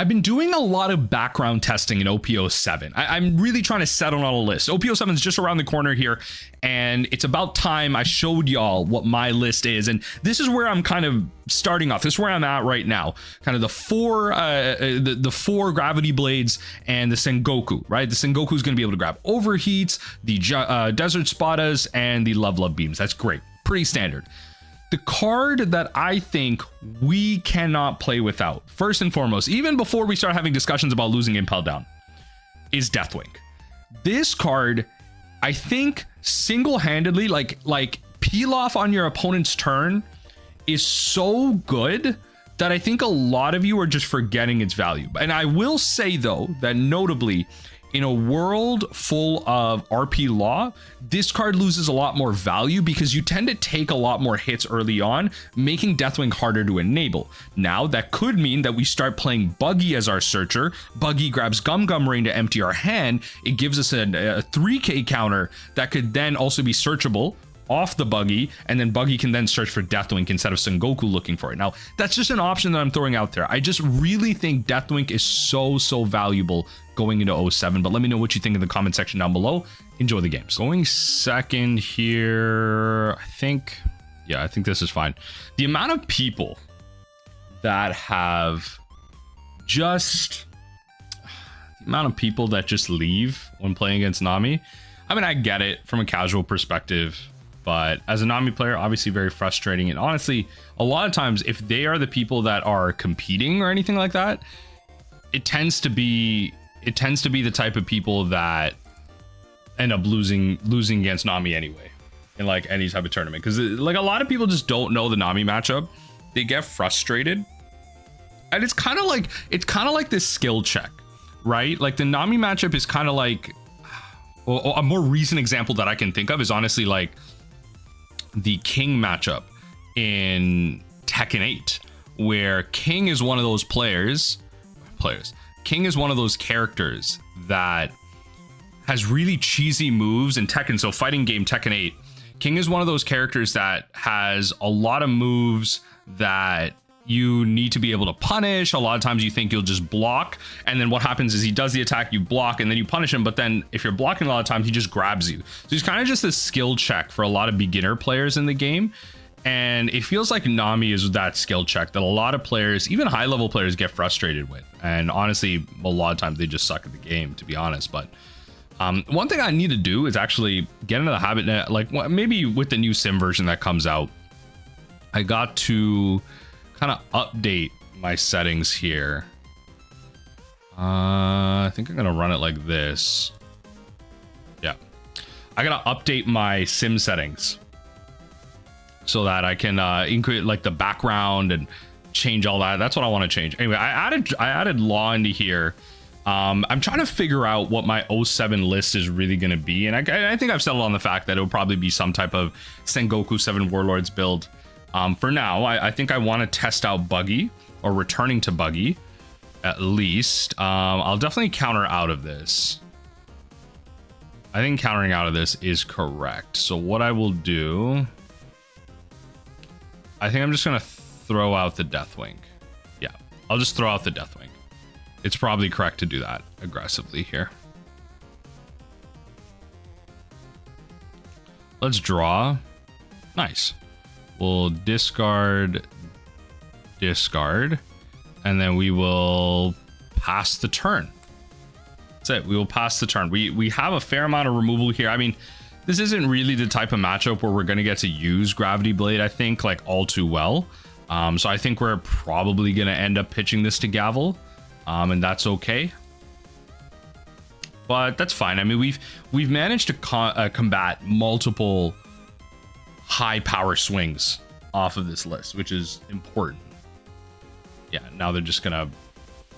I've been doing a lot of background testing in OP07. I'm really trying to settle on a list. OP07 is just around the corner here, and it's about time I showed y'all what my list is. And this is where I'm kind of starting off. This is where I'm at right now. Kind of the four gravity blades and the Sengoku, right? The Sengoku is going to be able to grab overheats, the desert spadas, and the love beams. That's great. Pretty standard. The card that I think we cannot play without, first and foremost, even before we start having discussions about losing Impel Down, is Deathwink. This card, I think, single-handedly, like peel off on your opponent's turn, is so good that I think a lot of you are just forgetting its value. And I will say, though, that notably, in a world full of RP law, this card loses a lot more value because you tend to take a lot more hits early on, making Deathwink harder to enable. Now, that could mean that we start playing Buggy as our searcher. Buggy grabs Gum Rain to empty our hand. It gives us a 3k counter that could then also be searchable off the Buggy, and then Buggy can then search for Deathwink instead of Sengoku looking for it. Now, that's just an option that I'm throwing out there. I just really think Deathwink is so valuable going into 07, but let me know what you think in the comment section down below. Enjoy the games. Going second here, I think this is fine. The amount of people that have just leave when playing against Nami. I mean, I get it from a casual perspective, but as a Nami player, obviously very frustrating. And honestly, a lot of times, if they are the people that are competing or anything like that, it tends to be the type of people that end up losing against Nami anyway, in like any type of tournament. Because like a lot of people just don't know the Nami matchup. They get frustrated, and it's kind of like this skill check, right? Like the Nami matchup is kind of like, well, a more recent example that I can think of is honestly like the King matchup in Tekken 8, where King is one of those King is one of those characters that has really cheesy moves in Tekken. So fighting game Tekken 8, King is one of those characters that has a lot of moves that you need to be able to punish. A lot of times you think you'll just block, and then what happens is he does the attack, you block, and then you punish him. But then if you're blocking a lot of times, he just grabs you. So he's kind of just a skill check for a lot of beginner players in the game. And it feels like Nami is that skill check that a lot of players, even high level players, get frustrated with. And honestly, a lot of times they just suck at the game, to be honest. But one thing I need to do is actually get into the habit, like maybe with the new sim version that comes out, I got to kind of update my settings here. I think I'm gonna run it like this. Yeah, I gotta update my sim settings so that I can increase like the background and change all that. That's what I want to change. Anyway, I added law into here. I'm trying to figure out what my 07 list is really going to be, and I think I've settled on the fact that it'll probably be some type of Sengoku 7 Warlords build. For now, I think I want to test out Buggy, or returning to Buggy, at least. I'll definitely counter out of this. I think countering out of this is correct. So what I will do, I think I'm just going to throw out the Deathwink. Yeah, I'll just throw out the Deathwink. It's probably correct to do that aggressively here. Let's draw. Nice. We'll discard, and then we will pass the turn. That's it. We will pass the turn. We have a fair amount of removal here. I mean, this isn't really the type of matchup where we're going to get to use Gravity Blade, I think, like all too well. So I think we're probably going to end up pitching this to Gavel, and that's okay. But that's fine. I mean, we've managed to combat multiple high power swings off of this list, which is important. Yeah, now they're just gonna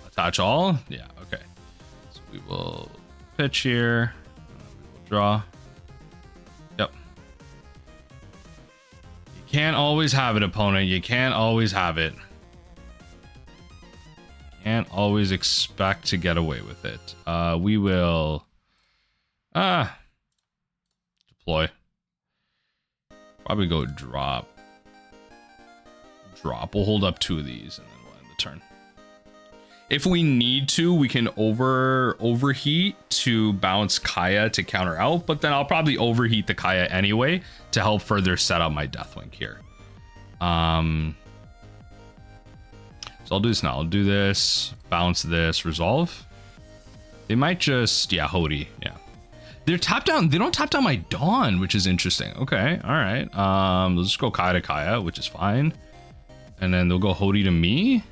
attach all. Yeah, okay. So we will pitch here. We will draw. Yep. You can't always have it, opponent. You can't always have it. Can't always expect to get away with it. We will deploy. Probably go drop. We'll hold up 2 of these and then we'll end the turn. If we need to, we can overheat to bounce Kaya to counter out, but then I'll probably overheat the Kaya anyway to help further set up my Deathwink here. So I'll do this now. I'll do this, bounce this, resolve. They might just, yeah, Hody, yeah. They're top down. They don't top down my Dawn, which is interesting. Okay, all right. They'll just go Kaya to Kaya, which is fine. And then they'll go Hody to me.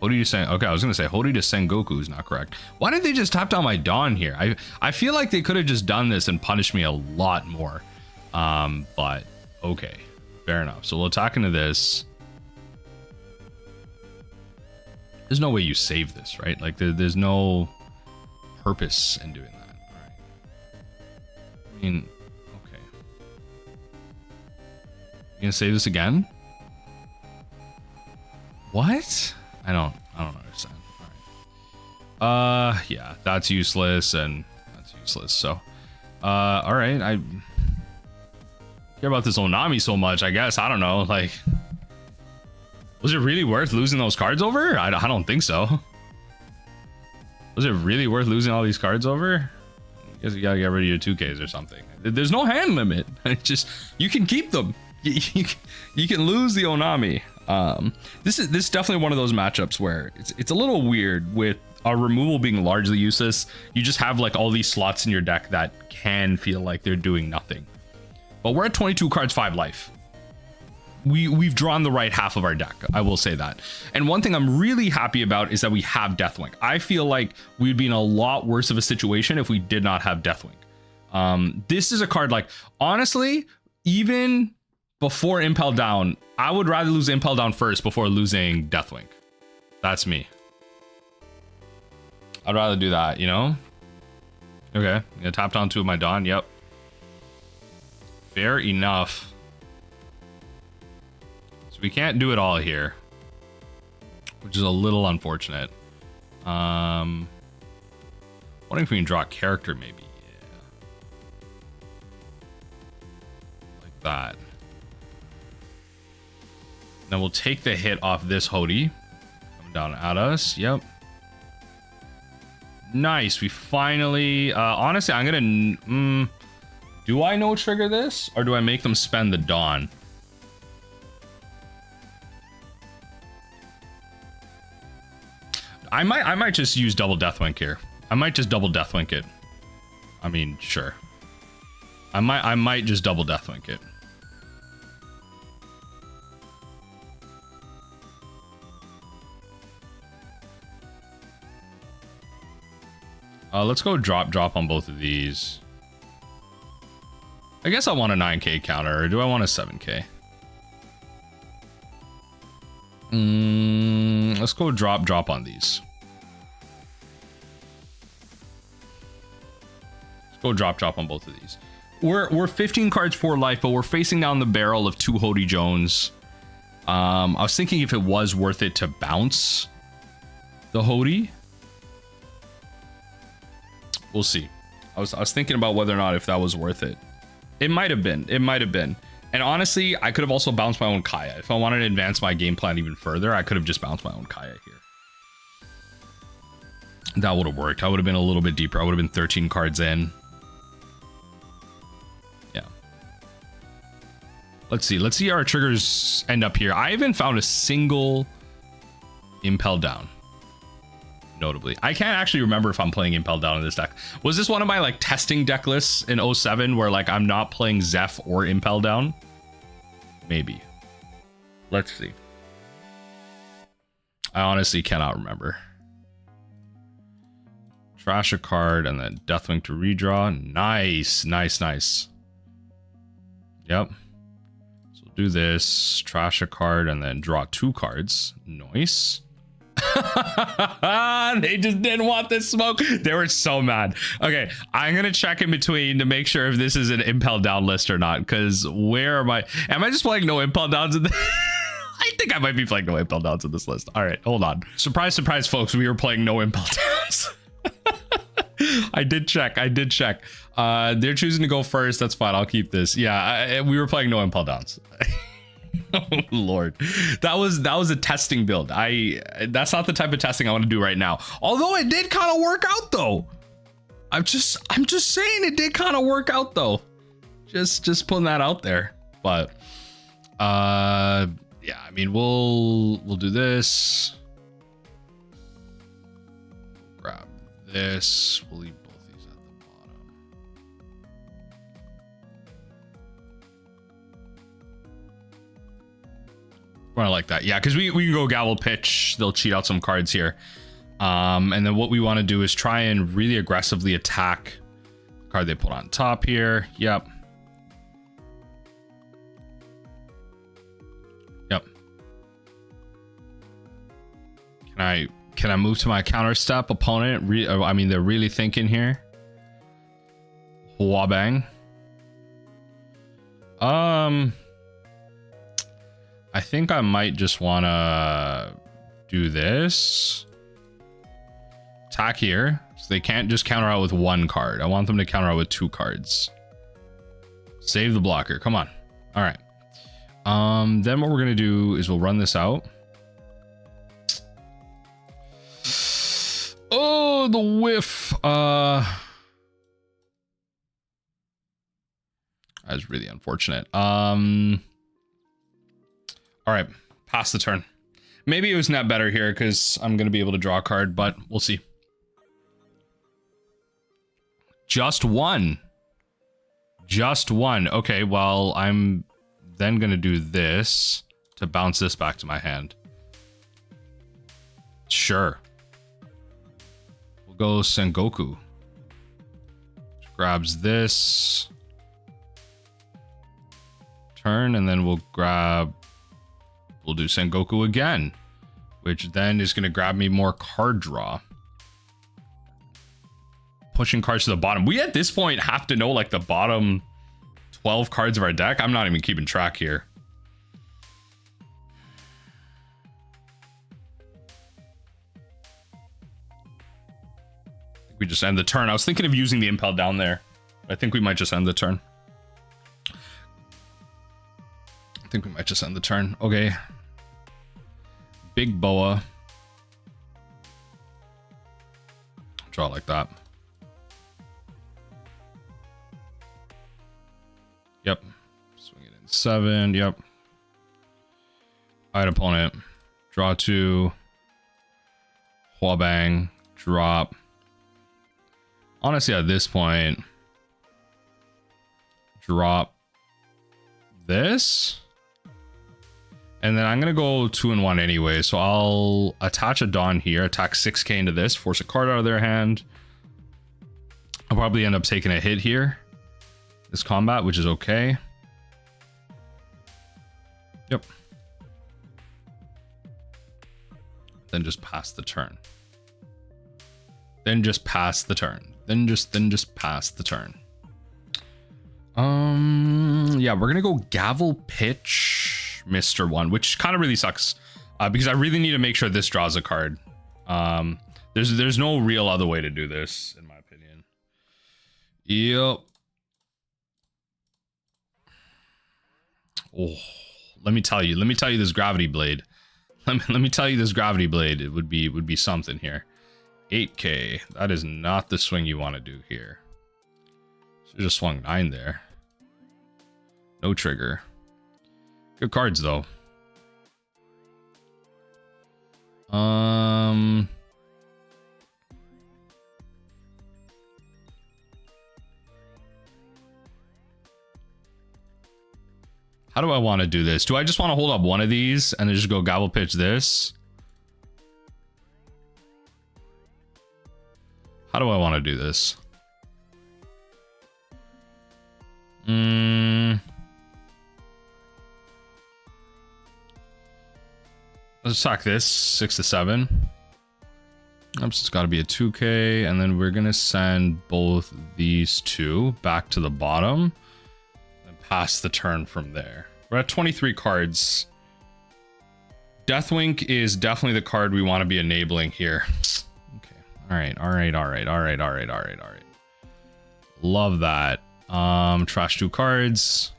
Hody to Sen. Okay, I was gonna say Hody to Sengoku is not correct. Why did they just top down my Dawn here? I feel like they could have just done this and punished me a lot more. But okay, fair enough. So we'll attack into this. There's no way you save this, right? Like there's no purpose in doing that. All right. I mean, okay. You gonna save this again? What? I don't understand. All right. Yeah, that's useless and that's useless. So, all right. I care about this Nami so much. I guess I don't know. Like, was it really worth losing those cards over? I don't think so. Was it really worth losing all these cards over? I guess you gotta get rid of your 2Ks or something. There's no hand limit. It's just, you can keep them. You can lose the Nami. This is definitely one of those matchups where it's a little weird with our removal being largely useless. You just have like all these slots in your deck that can feel like they're doing nothing. But we're at 22 cards, 5 life. We've drawn the right half of our deck, I will say that. And one thing I'm really happy about is that we have Deathwink. I feel like we'd be in a lot worse of a situation if we did not have Deathwink. This is a card, like, honestly, even before Impel Down, I would rather lose Impel Down first before losing Deathwink. That's me. I'd rather do that, you know? Okay, I'm gonna tap down 2 of my Dawn, yep. Fair enough. So we can't do it all here, which is a little unfortunate. Wondering if we can draw a character, maybe. Yeah. Like that. Then we'll take the hit off this Hody. Coming down at us. Yep. Nice. We finally... honestly, I'm gonna... do I no trigger this? Or do I make them spend the Dawn? I might just use double Deathwink here. I might just double Deathwink it. I mean, sure. I might just double Deathwink it. Let's go drop on both of these. I guess I want a 9k counter, or do I want a 7k? Let's go drop on these. Let's go drop on both of these. We're 15 cards for life, but we're facing down the barrel of 2 Hody Jones. I was thinking if it was worth it to bounce the Hody. We'll see. I was thinking about whether or not if that was worth it. It might have been. It might have been. And honestly, I could have also bounced my own Kaya. If I wanted to advance my game plan even further, I could have just bounced my own Kaya here. That would have worked. I would have been a little bit deeper. I would have been 13 cards in. Yeah. Let's see. Let's see how our triggers end up here. I haven't found a single Impel Down. Notably, I can't actually remember if I'm playing Impel Down in this deck. Was this one of my like testing deck lists in 07 where like I'm not playing Zeph or Impel Down? Maybe. Let's see. I honestly cannot remember. Trash a card and then Deathwink to redraw. Nice, nice, nice. Yep. So we'll do this. Trash a card and then draw 2 cards. Nice. They just didn't want this smoke. They were so mad. Okay, I'm gonna check in between to make sure if this is an Impel Down list or not, because where am I just playing no Impel Downs in the I think I might be playing no Impel Downs in this list. All right, hold on. Surprise, surprise, folks, we were playing no Impel Downs. I did check. They're choosing to go first. That's fine. I'll keep this. Yeah, we were playing no Impel Downs. Oh Lord, that was a testing build. That's not the type of testing I want to do right now. Although it did kind of work out though. I'm just saying it did kind of work out though. Just putting that out there. But yeah, I mean we'll do this. Grab this. We'll leave both these at the bottom. I like that. Yeah, because we can go gavel pitch. They'll cheat out some cards here. And then what we want to do is try and really aggressively attack the card they put on top here. Yep. Yep. Can I move to my counter step opponent? I mean, they're really thinking here. Wabang. I think I might just want to do this. Attack here. So they can't just counter out with one card. I want them to counter out with 2 cards. Save the blocker. Come on. All right. Then what we're going to do is we'll run this out. Oh, the whiff. That's really unfortunate. All right, pass the turn. Maybe it was net better here because I'm going to be able to draw a card, but we'll see. Just one. Just one. Okay, well, I'm then going to do this to bounce this back to my hand. Sure. We'll go Sengoku. Grabs this. Turn, and then we'll grab... We'll do Sengoku again, which then is going to grab me more card draw. Pushing cards to the bottom. We at this point have to know like the bottom 12 cards of our deck. I'm not even keeping track here. We just end the turn. I was thinking of using the impel down there. I think we might just end the turn. Okay. Big boa. Draw like that. Yep. Swing it in 7. Yep. Alright, opponent. Draw 2. Huabang. Drop. Honestly, at this point, drop this. And then I'm going to go 2-1 anyway. So I'll attach a Dawn here, attack 6k into this, force a card out of their hand. I'll probably end up taking a hit here. This combat, which is okay. Yep. Then just pass the turn. Then just pass the turn. Then just pass the turn. Yeah, we're gonna go gavel pitch Mr. 1, which kind of really sucks because I really need to make sure this draws a card. There's no real other way to do this, in my opinion. Yep. Oh, let me tell you this gravity blade. Let me tell you this gravity blade. It would be something here. 8k. That is not the swing you want to do here. Should just swung 9 there. No trigger. Good cards though. How do I want to do this? Do I just want to hold up one of these and then just go gavel pitch this? How do I want to do this? Let's attack this 6 to 7. Oops, it's got to be a 2k, and then we're gonna send both these two back to the bottom and pass the turn from there. We're at 23 cards. Deathwink is definitely the card we want to be enabling here. Okay. All right. Love that. Trash 2 cards.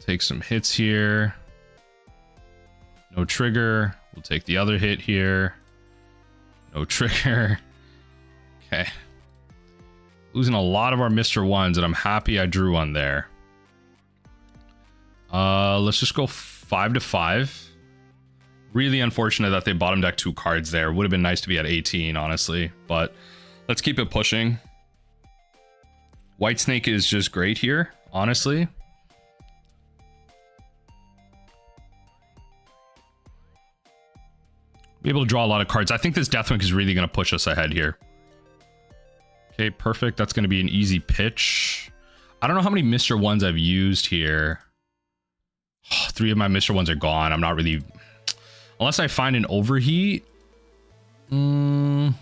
Take some hits here. No trigger. We'll take the other hit here. No trigger. Okay. Losing a lot of our Mr. Ones, and I'm happy I drew one there. Let's just go 5 to 5. Really unfortunate that they bottom deck 2 cards there. Would have been nice to be at 18, honestly, but let's keep it pushing. White Snake is just great here, honestly. Be able to draw a lot of cards. I think this Deathwink is really going to push us ahead here. Okay, perfect. That's going to be an easy pitch. I don't know how many Mr. Ones I've used here. 3 of my Mr. Ones are gone. I'm not really... Unless I find an overheat. Unless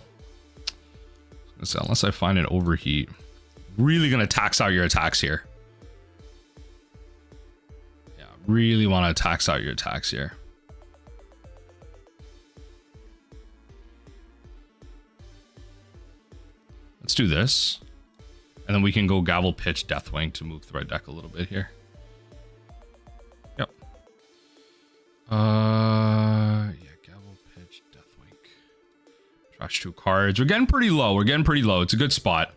I find an overheat. Really going to tax out your attacks here. Yeah, really want to tax out your attacks here. Let's do this. And then we can go Gavel Pitch Deathwing to move through our deck a little bit here. Yep. Yeah, Gavel Pitch Deathwink. Trash 2 cards. We're getting pretty low. We're getting pretty low. It's a good spot.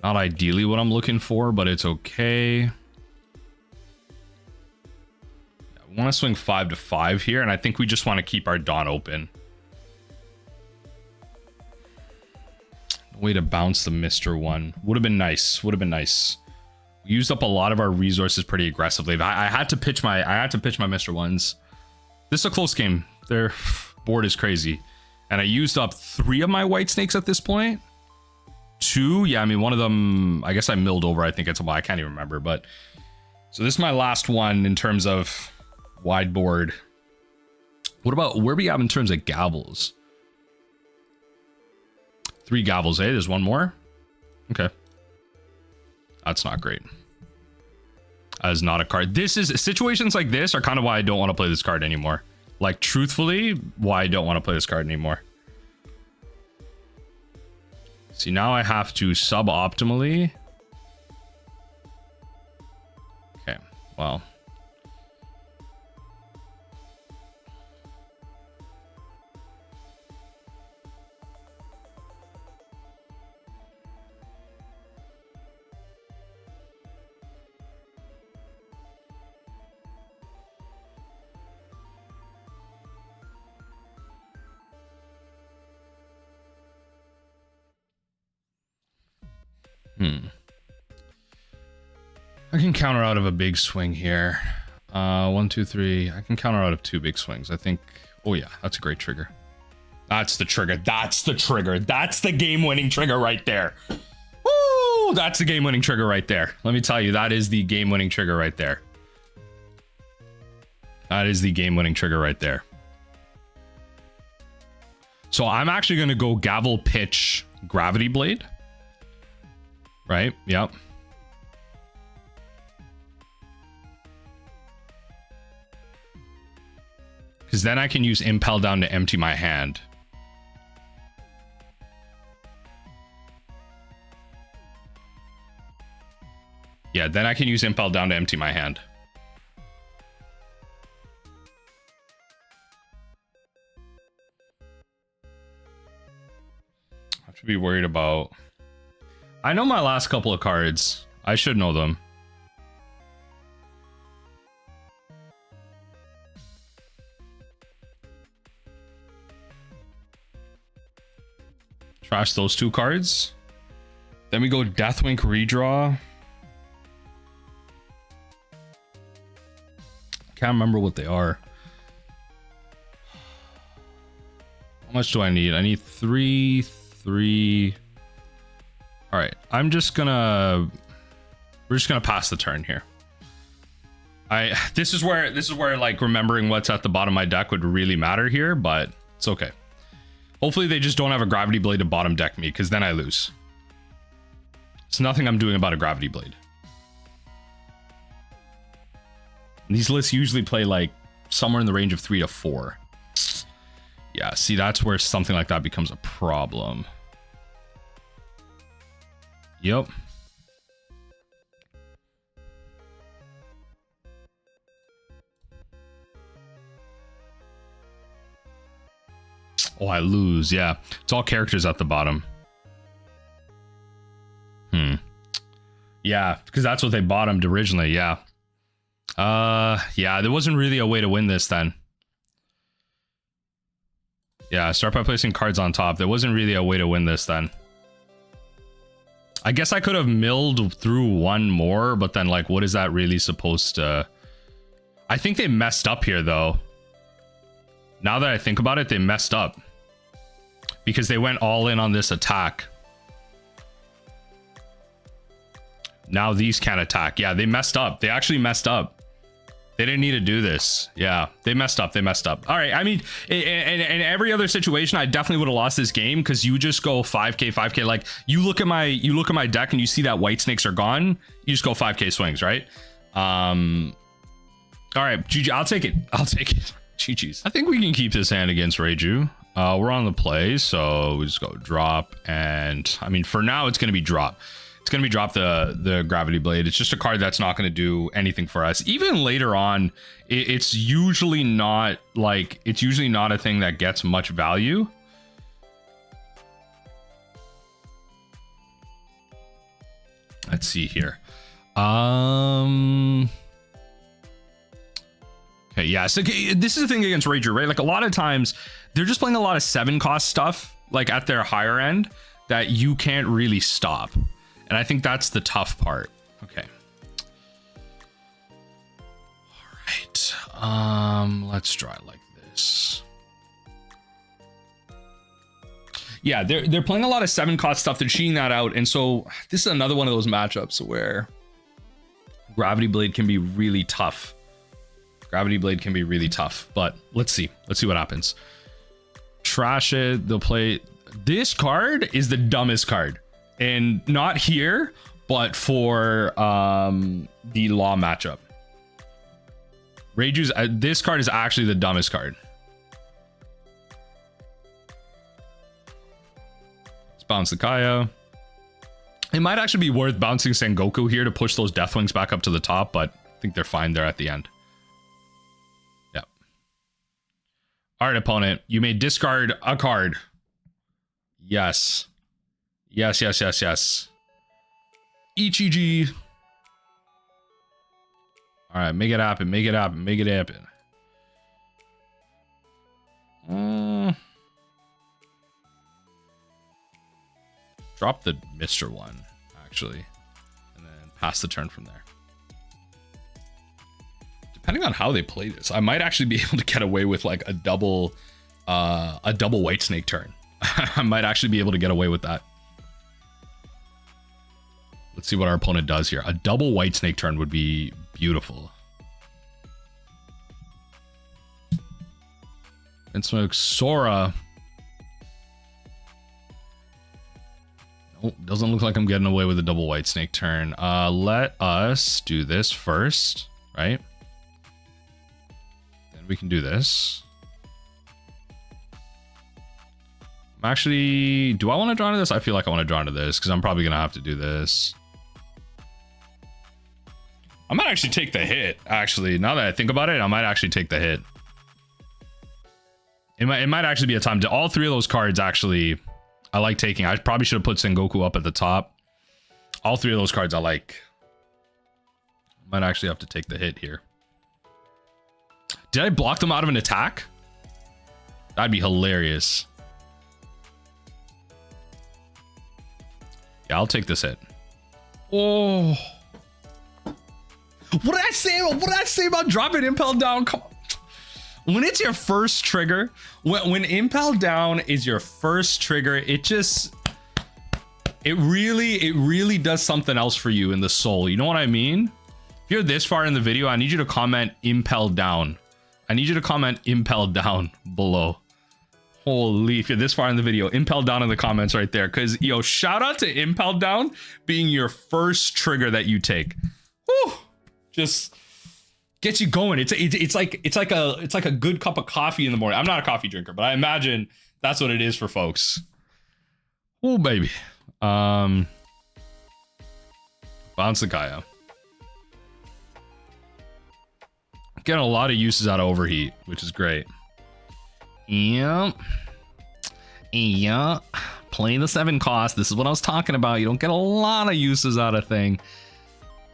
Not ideally what I'm looking for, but it's okay. Yeah, we want to swing 5 to 5 here, and I think we just want to keep our Dawn open. Way to bounce the Mr. One. Would have been nice. Would have been nice. We used up a lot of our resources pretty aggressively. I had to pitch my Mr. Ones. This is a close game. Their board is crazy. And I used up 3 of my White Snakes at this point. 2, yeah, I mean, one of them, I guess I milled over. I think it's a while. I can't even remember, but so this is my last one in terms of wide board. What about where we have in terms of gavels? 3 gavels, eh? There's one more. Okay. That's not great. That is not a card. This is situations like this are kind of why I don't want to play this card anymore. Like, truthfully, why I don't want to play this card anymore. See, now I have to suboptimally. Okay, well. I can counter out of a big swing here. 1, 2, 3. I can counter out of 2 big swings. I think. Oh yeah, that's a great trigger. That's the trigger. That's the trigger. That's the game-winning trigger right there. Woo! That's the game-winning trigger right there. Let me tell you, that is the game-winning trigger right there. That is the game-winning trigger right there. So I'm actually going to go Gavel Pitch Gravity Blade. Right? Yep. Because then I can use Impel Down to empty my hand. Yeah, then I can use Impel Down to empty my hand. I have to be worried about... I know my last couple of cards. I should know them. Trash those 2 cards. Then we go Deathwink redraw. Can't remember what they are. How much do I need? I need 3, 3. All right, we're just gonna pass the turn here. This is where like remembering what's at the bottom of my deck would really matter here, but it's okay. Hopefully they just don't have a Gravity Blade to bottom deck me, because then I lose. It's nothing I'm doing about a Gravity Blade. And these lists usually play like somewhere in the range of 3 to 4. Yeah, see, that's where something like that becomes a problem. Yep. Oh, I lose. Yeah, it's all characters at the bottom. Yeah, because that's what they bottomed originally. Yeah. Yeah, there wasn't really a way to win this then. Yeah, start by placing cards on top. There wasn't really a way to win this then. I guess I could have milled through one more, but then like, what is that really supposed to... I think they messed up here though. Now that I think about it, they messed up. Because they went all in on this attack. Now these can't attack. Yeah, they messed up. They actually messed up. They didn't need to do this. Yeah, they messed up. They messed up. All right. I mean, in every other situation, I definitely would have lost this game because you just go 5k, 5k. Like you look at my deck and you see that white snakes are gone. You just go 5k swings, right? All right, GG. I'll take it. I'll take it. GG's. I think we can keep this hand against Reiju. We're on the play, so we just go drop. And I mean, for now, it's going to be drop. It's going to be drop the Gravity Blade. It's just a card that's not going to do anything for us. Even later on, it's usually not a thing that gets much value. Let's see here. Okay, yeah. So this is the thing against Reiju, right? Like a lot of times they're just playing a lot of 7-cost stuff, like at their higher end, that you can't really stop. And I think that's the tough part. Okay. All right. Let's try it like this. Yeah, they're playing a lot of 7-cost stuff. They're cheating that out. And so this is another one of those matchups where Gravity Blade can be really tough. Gravity Blade can be really tough. But let's see. Let's see what happens. Trash it. They'll play. This card is the dumbest card. And not here, but for the Law matchup. Reiju's this card is actually the dumbest card. Let's bounce the Kaya. It might actually be worth bouncing Sengoku here to push those Deathwings back up to the top, but I think they're fine there at the end. Yep. All right, opponent. You may discard a card. Yes. Yes, yes, yes, yes. Ichiji. All right, make it happen, make it happen, make it happen. Drop the Mr. one, actually, and then pass the turn from there. Depending on how they play this, I might actually be able to get away with like a double white snake turn. I might actually be able to get away with that. Let's see what our opponent does here. A double white snake turn would be beautiful. And smoke Sora. Nope, doesn't look like I'm getting away with a double white snake turn. Let us do this first, right? Then we can do this. Actually, do I want to draw into this? I feel like I want to draw into this because I'm probably going to have to do this. I might actually take the hit, actually. Now that I think about it, I might actually take the hit. It might actually be a time to... All three of those cards, actually, I like taking. I probably should have put Sengoku up at the top. All three of those cards I like. Might actually have to take the hit here. Did I block them out of an attack? That'd be hilarious. Yeah, I'll take this hit. Oh... What did I say? What did I say about dropping Impel Down? Come on. When it's your first trigger, when Impel Down is your first trigger, it really does something else for you in the soul. You know what I mean? If you're this far in the video, I need you to comment Impel Down. I need you to comment Impel Down below. Holy, if you're this far in the video, Impel Down in the comments right there. Because, yo, shout out to Impel Down being your first trigger that you take. Whew. Just gets you going. It's like a good cup of coffee in the morning. I'm not a coffee drinker, but I imagine that's what it is for folks. Oh baby. Bounce the Kaya. Getting a lot of uses out of Overheat, which is great. Yep. Yeah, play the 7 cost. This is what I was talking about. You don't get a lot of uses out of thing.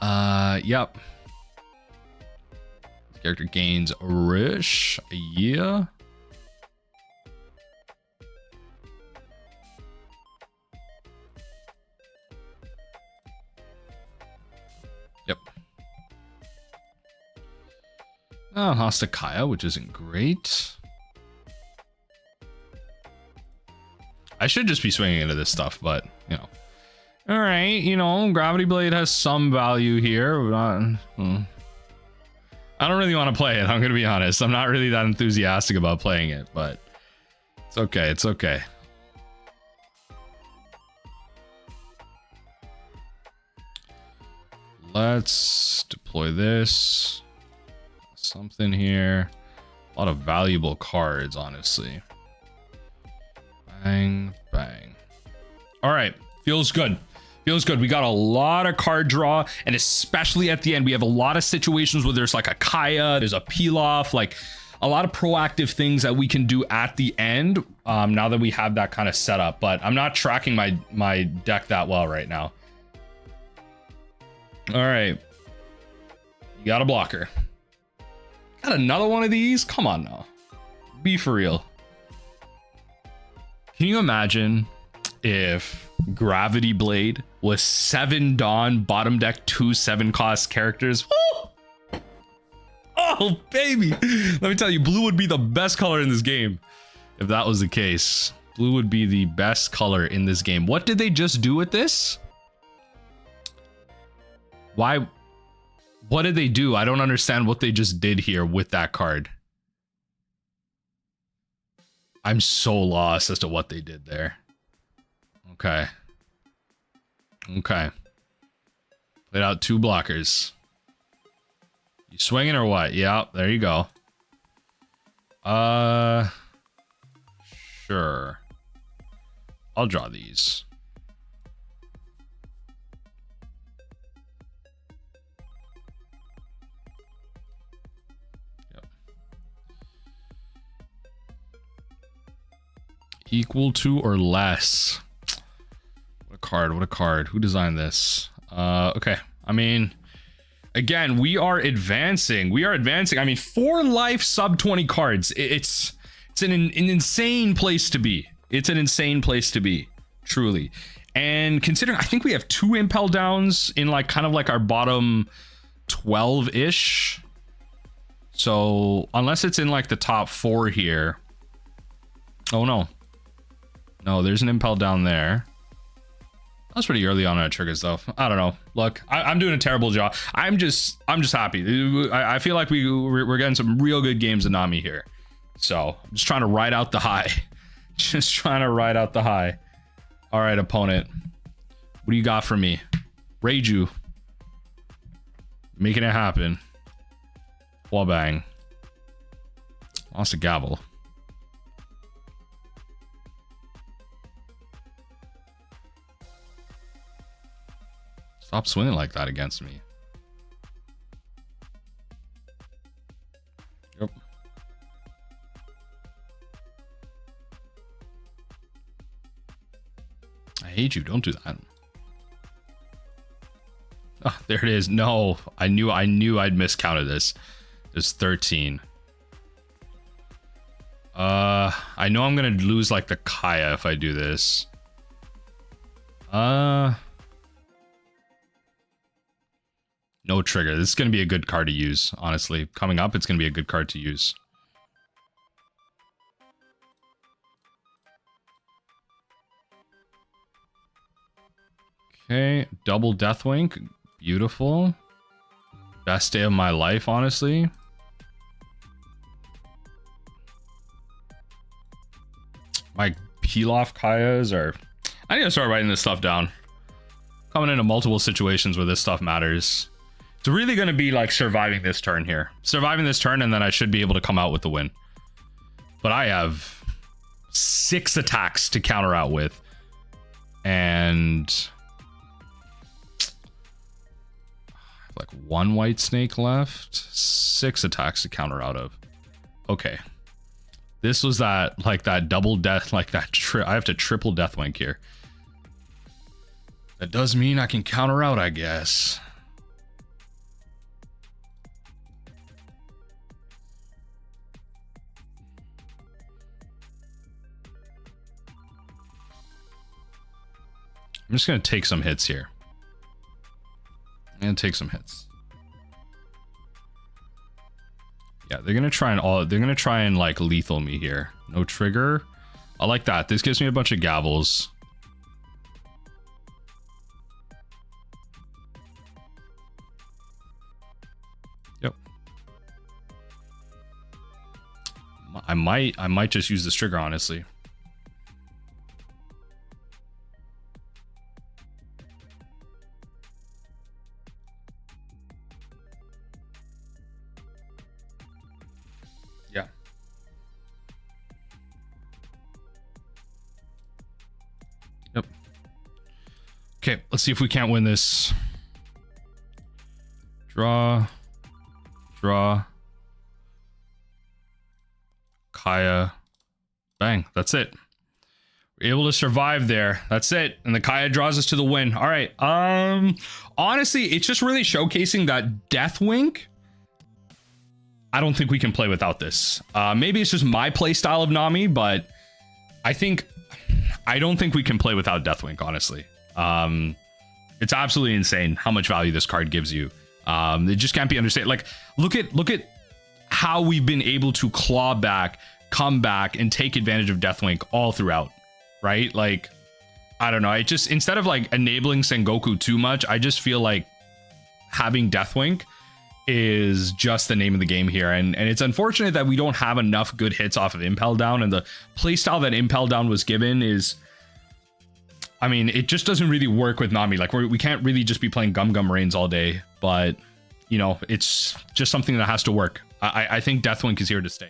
Yep. Character gains Rish. Yeah. Yep. Oh, Hostakaya, which isn't great. I should just be swinging into this stuff, but, you know. All right, you know, Gravity Blade has some value here. I don't really want to play it, I'm going to be honest. I'm not really that enthusiastic about playing it, but it's okay, it's okay. Let's deploy this. Something here. A lot of valuable cards, honestly. Bang, bang. All right, feels good. Feels good. We got a lot of card draw, and especially at the end, we have a lot of situations where there's like a Kaya, there's a peel-off, like a lot of proactive things that we can do at the end now that we have that kind of setup. But I'm not tracking my deck that well right now. All right. You got a blocker. Got another one of these? Come on now. Be for real. Can you imagine if Gravity Blade was 7 Dawn, bottom deck 2 7 cost characters? Woo! Oh, baby. Let me tell you, blue would be the best color in this game. If that was the case, blue would be the best color in this game. What did they just do with this? Why? What did they do? I don't understand what they just did here with that card. I'm so lost as to what they did there. Okay. Okay. Played out 2 blockers. You swinging or what? Yeah, there you go. Sure. I'll draw these. Equal to or less. What a card, what a card. Who designed this? Okay. I mean, again, we are advancing. We are advancing. I mean, 4 life sub 20 cards. It's an insane place to be. It's an insane place to be, truly. And considering, I think we have 2 impel downs in like kind of like our bottom 12-ish. So unless it's in like the top 4 here. Oh no. No, there's an impel down there. That's pretty early on our triggers though. I don't know. Look, I'm doing a terrible job. I'm just happy. I feel like we're getting some real good games of Nami here. So I'm just trying to ride out the high. Just trying to ride out the high. All right, opponent. What do you got for me? Reiju. Making it happen. Wall bang. Lost a gavel. Stop swinging like that against me. Yep. I hate you. Don't do that. Oh, there it is. No, I knew I'd miscounted this. There's 13. I know I'm gonna lose like the Kaya if I do this. No trigger. This is going to be a good card to use, honestly. Coming up, it's going to be a good card to use. Okay, double Deathwink. Beautiful. Best day of my life, honestly. My peel-off Kayas are... I need to start writing this stuff down. Coming into multiple situations where this stuff matters. It's really going to be like surviving this turn here. Surviving this turn, and then I should be able to come out with the win. But I have 6 attacks to counter out with. And... like 1 white snake left. 6 attacks to counter out of. Okay. This was that, like that double death, like that I have to triple Deathwink here. That does mean I can counter out, I guess. I'm just gonna take some hits here. I'm gonna take some hits. Yeah, they're gonna try and like lethal me here. No trigger. I like that. This gives me a bunch of gavels. Yep. I might just use this trigger, honestly. Yeah. Yep. Okay, let's see if we can't win this. Draw. Kaya. Bang, that's it. We're able to survive there. That's it. And the Kaya draws us to the win. All right. Honestly, it's just really showcasing that Deathwink, I don't think we can play without this. Maybe it's just my play style of Nami, but I don't think we can play without Deathwink, honestly. It's absolutely insane how much value this card gives you. It just can't be understated. Like, look at how we've been able to claw back, come back, and take advantage of Deathwink all throughout, right? Like, I don't know. I just, instead of like enabling Sengoku too much, I just feel like having Deathwink is just the name of the game here. And it's unfortunate that we don't have enough good hits off of Impel Down, and the playstyle that Impel Down was given is, I mean, it just doesn't really work with Nami. Like, we can't really just be playing Gum Rains all day, but you know, it's just something that has to work. I think Deathwink is here to stay.